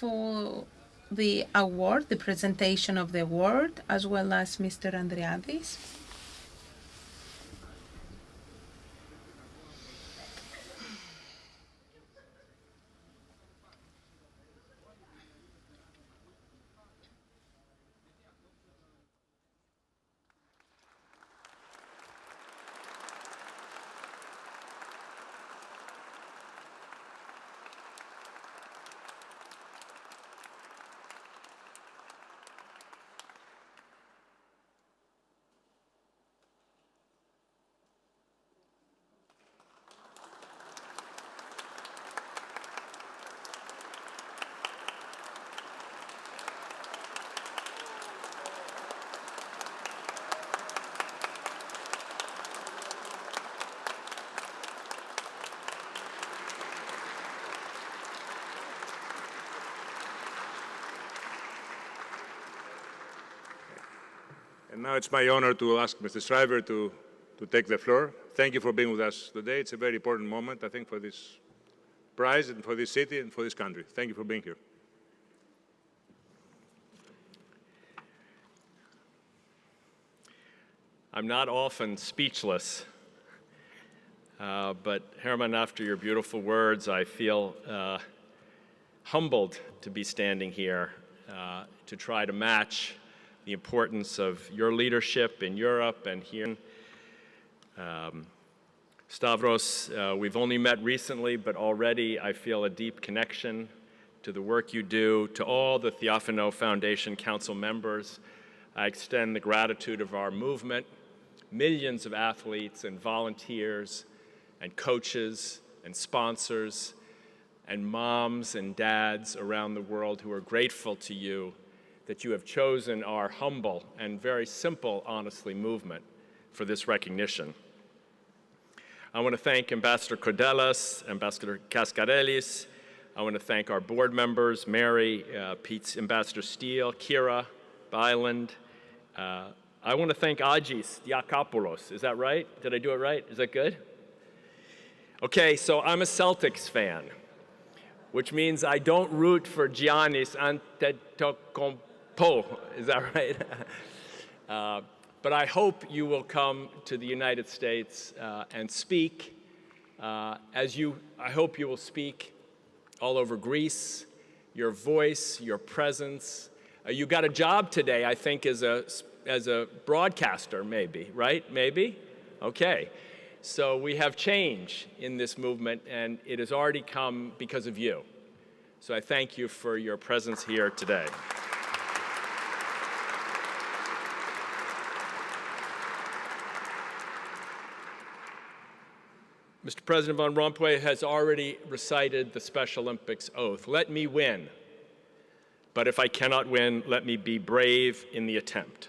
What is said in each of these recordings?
for the award, the presentation of the award, as well as Mr. Andreadis. And now it's my honor to ask Mr. Shriver to take the floor. Thank you for being with us today. It's a very important moment, I think, for this prize and for this city and for this country. Thank you for being here. I'm not often speechless, but Herman, after your beautiful words, I feel humbled to be standing here to try to match the importance of your leadership in Europe and here. Stavros, we've only met recently, but already I feel a deep connection to the work you do. To all the Theophano Foundation Council members, I extend the gratitude of our movement, millions of athletes and volunteers and coaches and sponsors and moms and dads around the world who are grateful to you that you have chosen our humble and very simple, honestly, movement for this recognition. I want to thank Ambassador Cordelis, Ambassador Cascarelis. I want to thank our board members, Mary, Ambassador Steele, Kira, Byland. I want to thank Agis Diakopoulos. Is that right? Did I do it right? Is that good? Okay, so I'm a Celtics fan, which means I don't root for Giannis Antetokounmpo. Is that right? But I hope you will come to the United States and speak I hope you will speak all over Greece, your voice, your presence. You got a job today, I think, as a broadcaster, maybe, right? Maybe? Okay. So we have change in this movement, and it has already come because of you. So I thank you for your presence here today. Mr. President Van Rompuy has already recited the Special Olympics oath. Let me win, but if I cannot win, let me be brave in the attempt.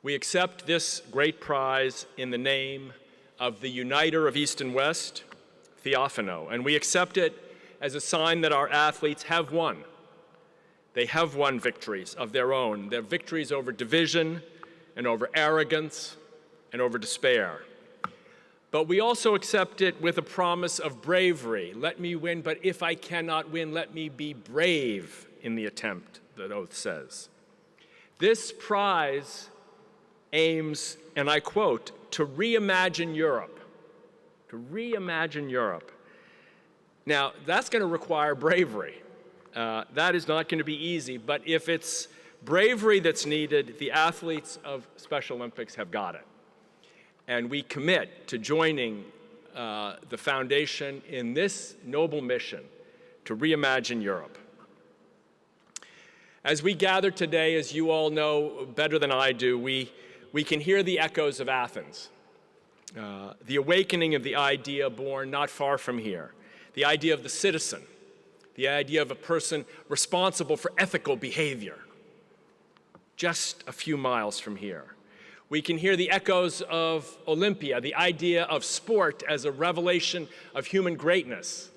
We accept this great prize in the name of the uniter of East and West, Theophano, and we accept it as a sign that our athletes have won. They have won victories of their own. They're victories over division and over arrogance and over despair. But we also accept it with a promise of bravery. Let me win, but if I cannot win, let me be brave in the attempt, the oath says. This prize aims, and I quote, to reimagine Europe. To reimagine Europe. Now, that's going to require bravery. That is not going to be easy, but if it's bravery that's needed, the athletes of Special Olympics have got it. And we commit to joining the foundation in this noble mission to reimagine Europe. As we gather today, as you all know better than I do, we can hear the echoes of Athens, the awakening of the idea born not far from here, the idea of the citizen, the idea of a person responsible for ethical behavior, just a few miles from here. We can hear the echoes of Olympia, the idea of sport as a revelation of human greatness.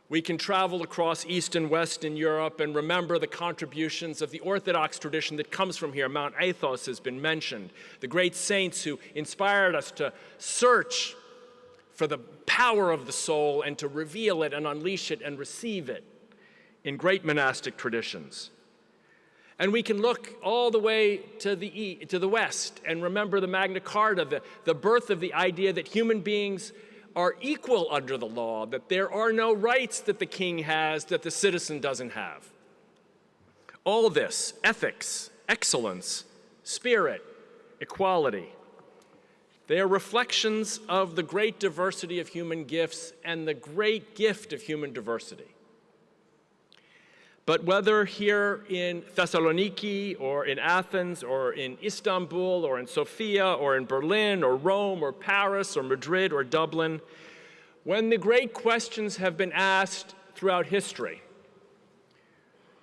We can travel across East and West in Europe and remember the contributions of the Orthodox tradition that comes from here. Mount Athos has been mentioned. The great saints who inspired us to search for the power of the soul and to reveal it and unleash it and receive it in great monastic traditions. And we can look all the way to the West and remember the Magna Carta, the birth of the idea that human beings are equal under the law, that there are no rights that the king has that the citizen doesn't have. All this, ethics, excellence, spirit, equality, they are reflections of the great diversity of human gifts and the great gift of human diversity. But whether here in Thessaloniki or in Athens or in Istanbul or in Sofia or in Berlin or Rome or Paris or Madrid or Dublin, when the great questions have been asked throughout history,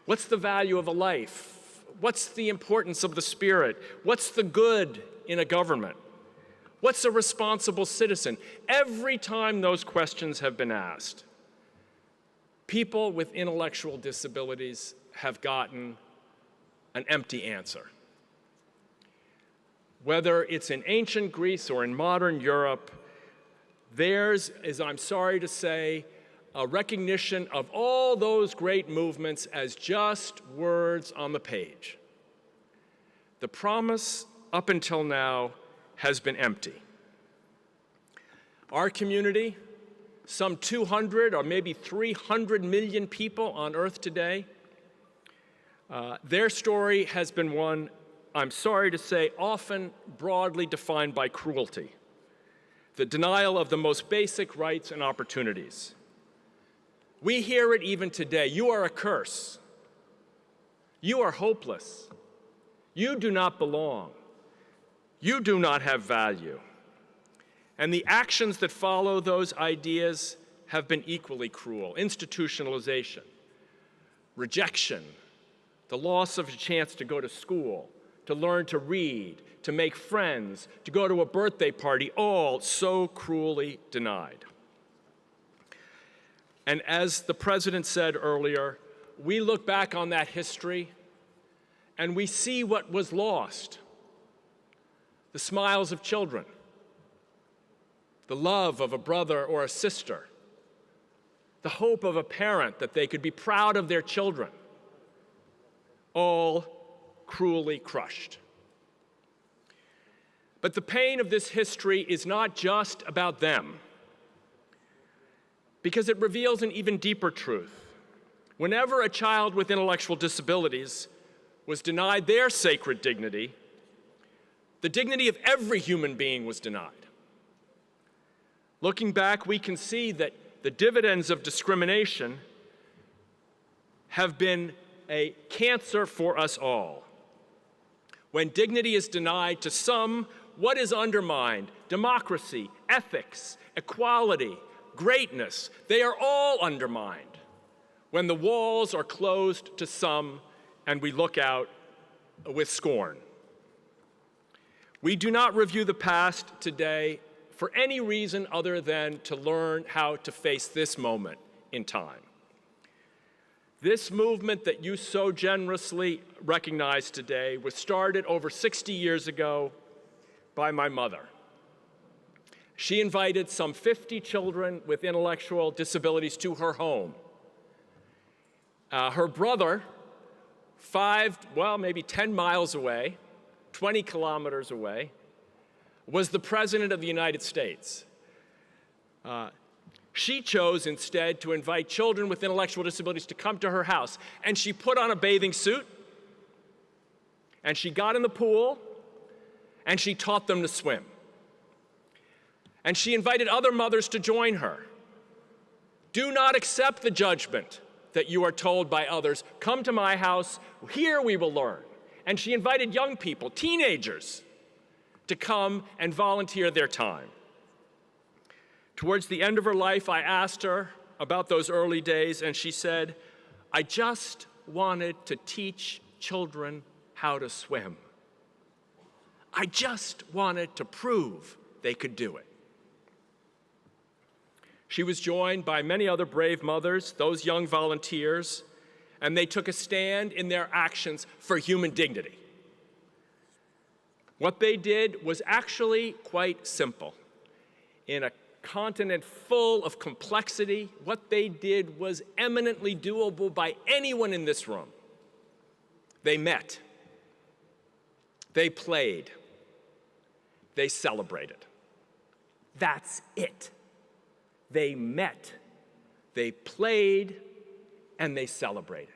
what's the value of a life? What's the importance of the spirit? What's the good in a government? What's a responsible citizen? Every time those questions have been asked, people with intellectual disabilities have gotten an empty answer. Whether it's in ancient Greece or in modern Europe, theirs is, I'm sorry to say, a recognition of all those great movements as just words on the page. The promise up until now has been empty. Our community, some 200 or maybe 300 million people on Earth today, their story has been one, I'm sorry to say, often broadly defined by cruelty, the denial of the most basic rights and opportunities. We hear it even today. You are a curse. You are hopeless. You do not belong. You do not have value. And the actions that follow those ideas have been equally cruel. Institutionalization, rejection, the loss of a chance to go to school, to learn to read, to make friends, to go to a birthday party, all so cruelly denied. And as the president said earlier, we look back on that history and we see what was lost. The smiles of children, the love of a brother or a sister, the hope of a parent that they could be proud of their children, all cruelly crushed. But the pain of this history is not just about them, because it reveals an even deeper truth. Whenever a child with intellectual disabilities was denied their sacred dignity, the dignity of every human being was denied. Looking back, we can see that the dividends of discrimination have been a cancer for us all. When dignity is denied to some, what is undermined? Democracy, ethics, equality, greatness, they are all undermined when the walls are closed to some and we look out with scorn. We do not review the past today for any reason other than to learn how to face this moment in time. This movement that you so generously recognize today was started over 60 years ago by my mother. She invited some 50 children with intellectual disabilities to her home. Her brother, maybe 10 miles away, 20 kilometers away, was the President of the United States. She chose instead to invite children with intellectual disabilities to come to her house, and she put on a bathing suit, and she got in the pool, and she taught them to swim. And she invited other mothers to join her. Do not accept the judgment that you are told by others. Come to my house, here we will learn. And she invited young people, teenagers, to come and volunteer their time. Towards the end of her life, I asked her about those early days, and she said, I just wanted to teach children how to swim. I just wanted to prove they could do it. She was joined by many other brave mothers, those young volunteers, and they took a stand in their actions for human dignity. What they did was actually quite simple. In a continent full of complexity, what they did was eminently doable by anyone in this room. They met, they played, they celebrated. That's it. They met, they played, and they celebrated.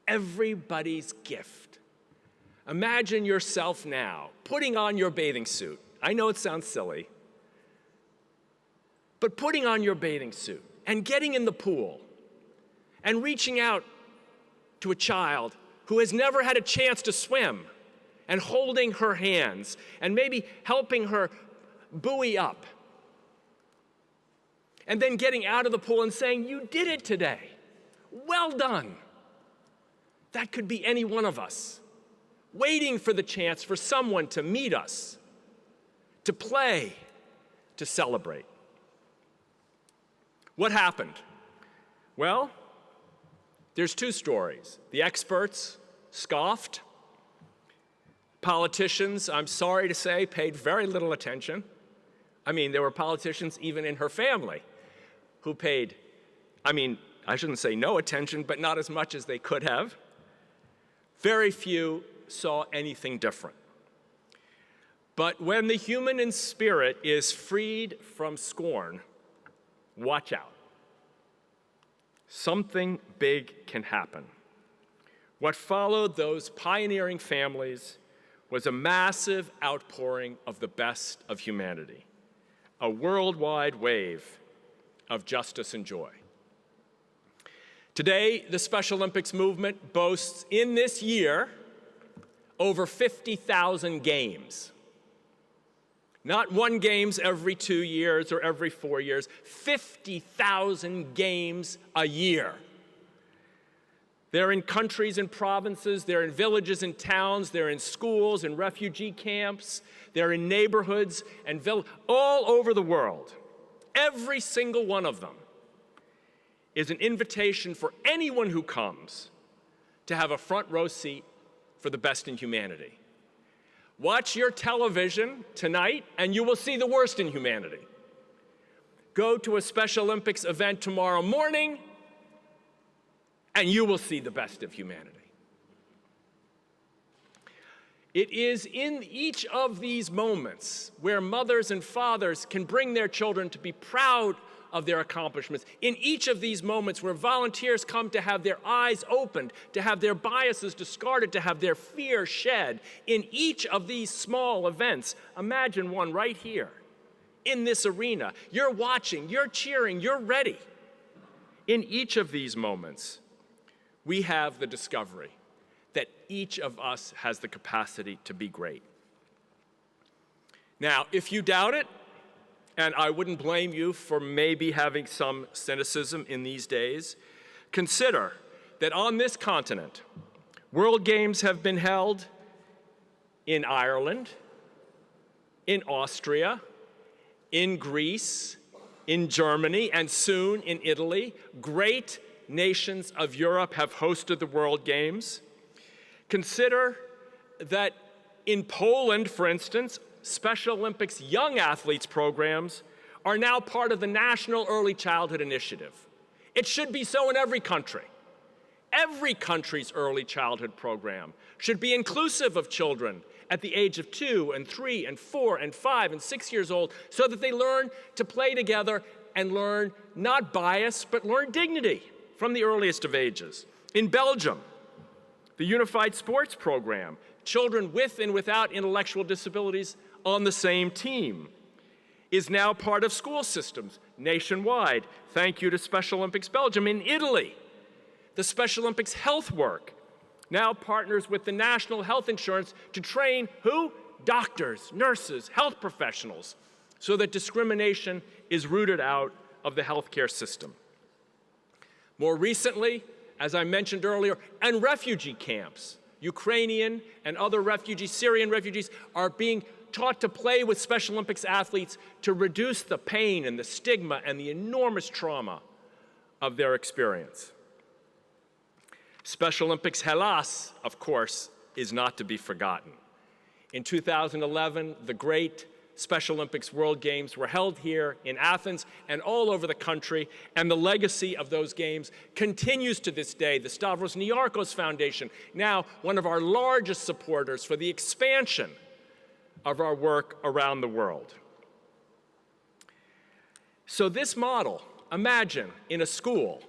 Everybody's gift. Imagine yourself now putting on your bathing suit. I know it sounds silly, but putting on your bathing suit and getting in the pool and reaching out to a child who has never had a chance to swim and holding her hands and maybe helping her buoy up. And then getting out of the pool and saying, "You did it today. Well done." That could be any one of us, waiting for the chance for someone to meet us, to play, to celebrate. What happened? Well, there's two stories. The experts scoffed. Politicians, I'm sorry to say, paid very little attention. I mean, there were politicians even in her family who paid, I shouldn't say no attention, but not as much as they could have. Very few saw anything different. But when the human in spirit is freed from scorn, watch out. Something big can happen. What followed those pioneering families was a massive outpouring of the best of humanity, a worldwide wave of justice and joy. Today, the Special Olympics movement boasts in this year over 50,000 games. Not one games every 2 years or every 4 years, 50,000 games a year. They're in countries and provinces, they're in villages and towns, they're in schools and refugee camps, they're in neighborhoods and villages all over the world. Every single one of them is an invitation for anyone who comes to have a front row seat for the best in humanity. Watch your television tonight and you will see the worst in humanity. Go to a Special Olympics event tomorrow morning and you will see the best of humanity. It is in each of these moments where mothers and fathers can bring their children to be proud of their accomplishments. In each of these moments where volunteers come to have their eyes opened, to have their biases discarded, to have their fear shed. In each of these small events, imagine one right here, in this arena. You're watching, you're cheering, you're ready. In each of these moments, we have the discovery that each of us has the capacity to be great. Now, if you doubt it, and I wouldn't blame you for maybe having some cynicism in these days, consider that on this continent, World Games have been held in Ireland, in Austria, in Greece, in Germany, and soon in Italy. Great nations of Europe have hosted the World Games. Consider that in Poland, for instance, Special Olympics young athletes programs are now part of the National Early Childhood Initiative. It should be so in every country. Every country's early childhood program should be inclusive of children at the age of 2 and 3 and 4 and 5 and 6 years old so that they learn to play together and learn not bias, but learn dignity from the earliest of ages. In Belgium, the Unified Sports Program, children with and without intellectual disabilities on the same team, is now part of school systems nationwide. Thank you to Special Olympics Belgium. In Italy, the Special Olympics Health Work now partners with the National Health Insurance to train who? Doctors, nurses, health professionals, so that discrimination is rooted out of the healthcare system. More recently, as I mentioned earlier, and refugee camps. Ukrainian and other refugees, Syrian refugees, are being taught to play with Special Olympics athletes to reduce the pain and the stigma and the enormous trauma of their experience. Special Olympics Hellas, of course, is not to be forgotten. In 2011, the great Special Olympics World Games were held here in Athens and all over the country, and the legacy of those games continues to this day. The Stavros Niarchos Foundation, now one of our largest supporters for the expansion of our work around the world. So this model, imagine in a school,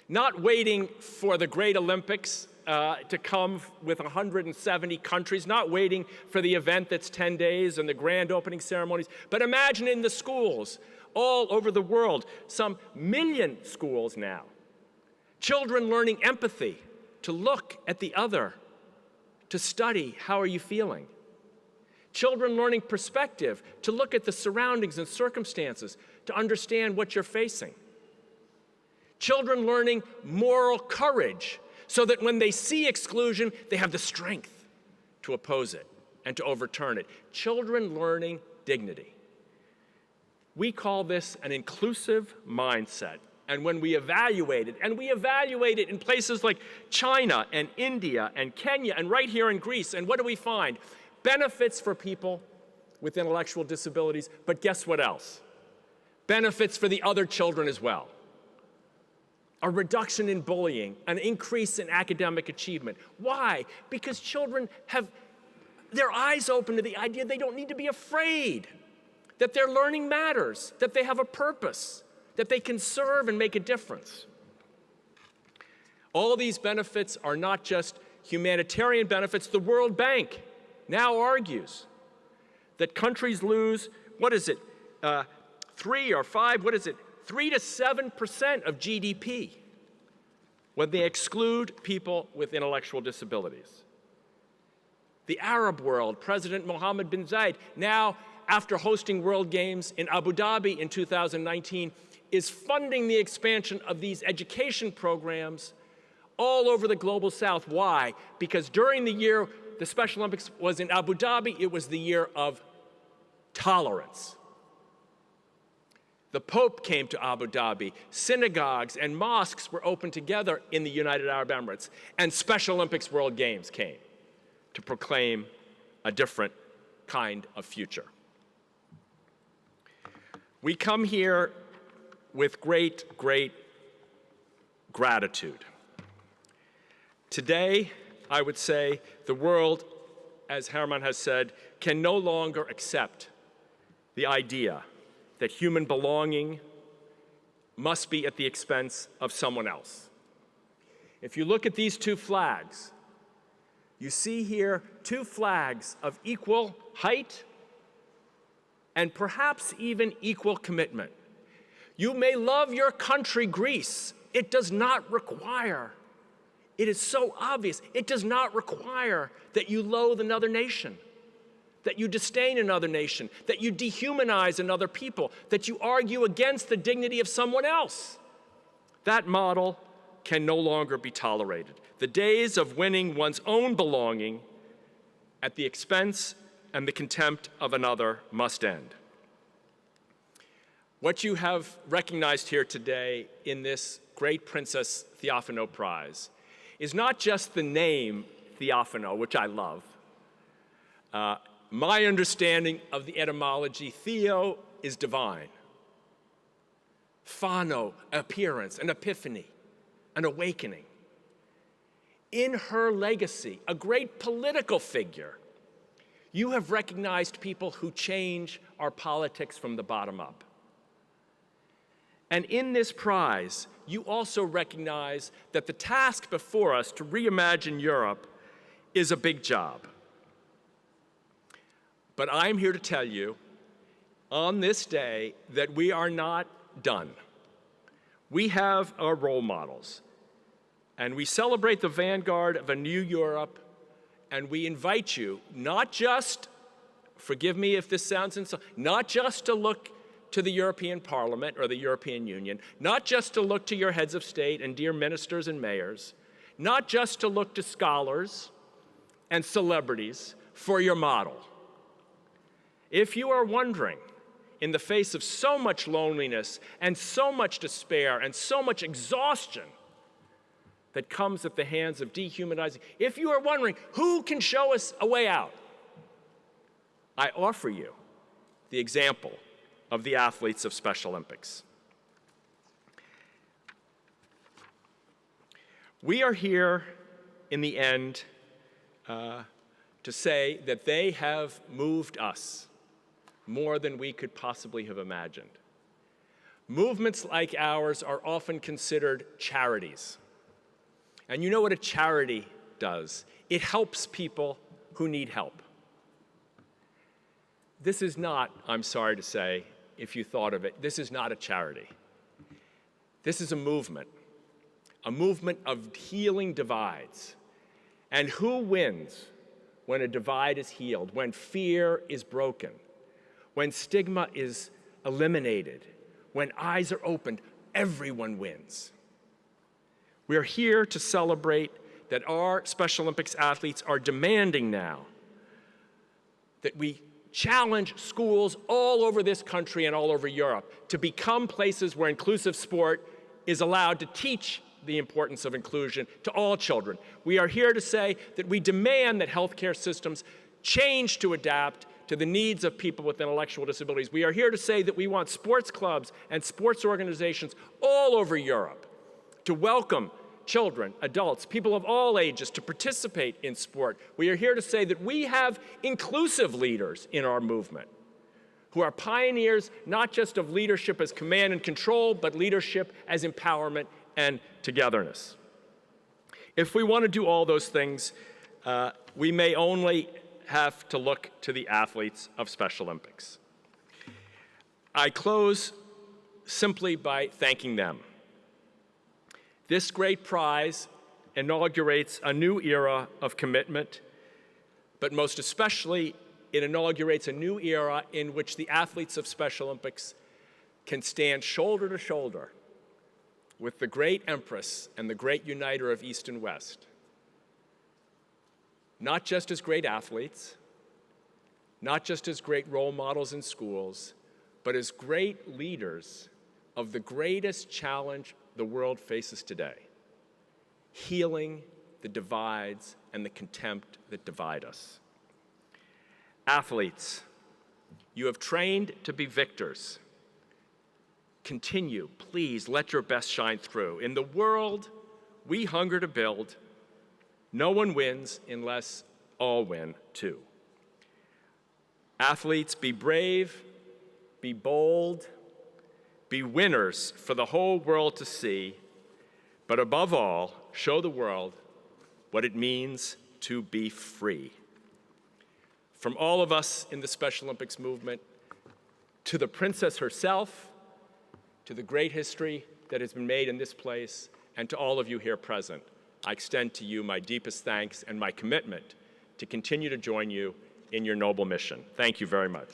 not waiting for the great Olympics to come with 170 countries, not waiting for the event that's 10 days and the grand opening ceremonies, but imagine in the schools all over the world, some 1 million schools now. Children learning empathy, to look at the other, to study how are you feeling. Children learning perspective, to look at the surroundings and circumstances, to understand what you're facing. Children learning moral courage, so that when they see exclusion, they have the strength to oppose it and to overturn it. Children learning dignity. We call this an inclusive mindset. And when we evaluate it, and we evaluate it in places like China and India and Kenya and right here in Greece, and what do we find? Benefits for people with intellectual disabilities, but guess what else? Benefits for the other children as well. A reduction in bullying, an increase in academic achievement. Why? Because children have their eyes open to the idea they don't need to be afraid, that their learning matters, that they have a purpose, that they can serve and make a difference. All these benefits are not just humanitarian benefits. The World Bank now argues that countries lose, 3 or 5, 3 to 7% of GDP when they exclude people with intellectual disabilities. The Arab world, President Mohammed bin Zayed, now after hosting World Games in Abu Dhabi in 2019, is funding the expansion of these education programs all over the global south. Why? Because during the year the Special Olympics was in Abu Dhabi, it was the year of tolerance. The Pope came to Abu Dhabi. Synagogues and mosques were opened together in the United Arab Emirates. And Special Olympics World Games came to proclaim a different kind of future. We come here with great, great gratitude. Today, I would say, the world, as Herman has said, can no longer accept the idea that human belonging must be at the expense of someone else. If you look at these two flags, you see here two flags of equal height and perhaps even equal commitment. You may love your country, Greece. It does not require, it is so obvious, it does not require that you loathe another nation, that you disdain another nation, that you dehumanize another people, that you argue against the dignity of someone else. That model can no longer be tolerated. The days of winning one's own belonging at the expense and the contempt of another must end. What you have recognized here today in this great Princess Theophano Prize is not just the name Theophano, which I love. My understanding of the etymology, Theo is divine. Phano, appearance, an epiphany, an awakening. In her legacy, a great political figure, you have recognized people who change our politics from the bottom up. And in this prize, you also recognize that the task before us to reimagine Europe is a big job. But I'm here to tell you on this day that we are not done. We have our role models, and we celebrate the vanguard of a new Europe, and we invite you not just, forgive me if this sounds insulting, not just to look to the European Parliament or the European Union, not just to look to your heads of state and dear ministers and mayors, not just to look to scholars and celebrities for your model. If you are wondering, in the face of so much loneliness and so much despair and so much exhaustion that comes at the hands of dehumanizing, if you are wondering who can show us a way out, I offer you the example of the athletes of Special Olympics. We are here in the end to say that they have moved us more than we could possibly have imagined. Movements like ours are often considered charities. And you know what a charity does? It helps people who need help. This is not, I'm sorry to say, if you thought of it, this is not a charity. This is a movement of healing divides. And who wins when a divide is healed, when fear is broken, when stigma is eliminated, when eyes are opened? Everyone wins. We are here to celebrate that our Special Olympics athletes are demanding now that we challenge schools all over this country and all over Europe to become places where inclusive sport is allowed to teach the importance of inclusion to all children. We are here to say that we demand that healthcare systems change to adapt to the needs of people with intellectual disabilities. We are here to say that we want sports clubs and sports organizations all over Europe to welcome children, adults, people of all ages to participate in sport. We are here to say that we have inclusive leaders in our movement who are pioneers not just of leadership as command and control, but leadership as empowerment and togetherness. If we want to do all those things, we may only have to look to the athletes of Special Olympics. I close simply by thanking them. This great prize inaugurates a new era of commitment, but most especially, it inaugurates a new era in which the athletes of Special Olympics can stand shoulder to shoulder with the great Empress and the great uniter of East and West, not just as great athletes, not just as great role models in schools, but as great leaders of the greatest challenge the world faces today: healing the divides and the contempt that divide us. Athletes, you have trained to be victors. Continue, please, let your best shine through. In the world we hunger to build, no one wins unless all win too. Athletes, be brave, be bold, be winners for the whole world to see, but above all, show the world what it means to be free. From all of us in the Special Olympics movement, to the princess herself, to the great history that has been made in this place, and to all of you here present, I extend to you my deepest thanks and my commitment to continue to join you in your noble mission. Thank you very much.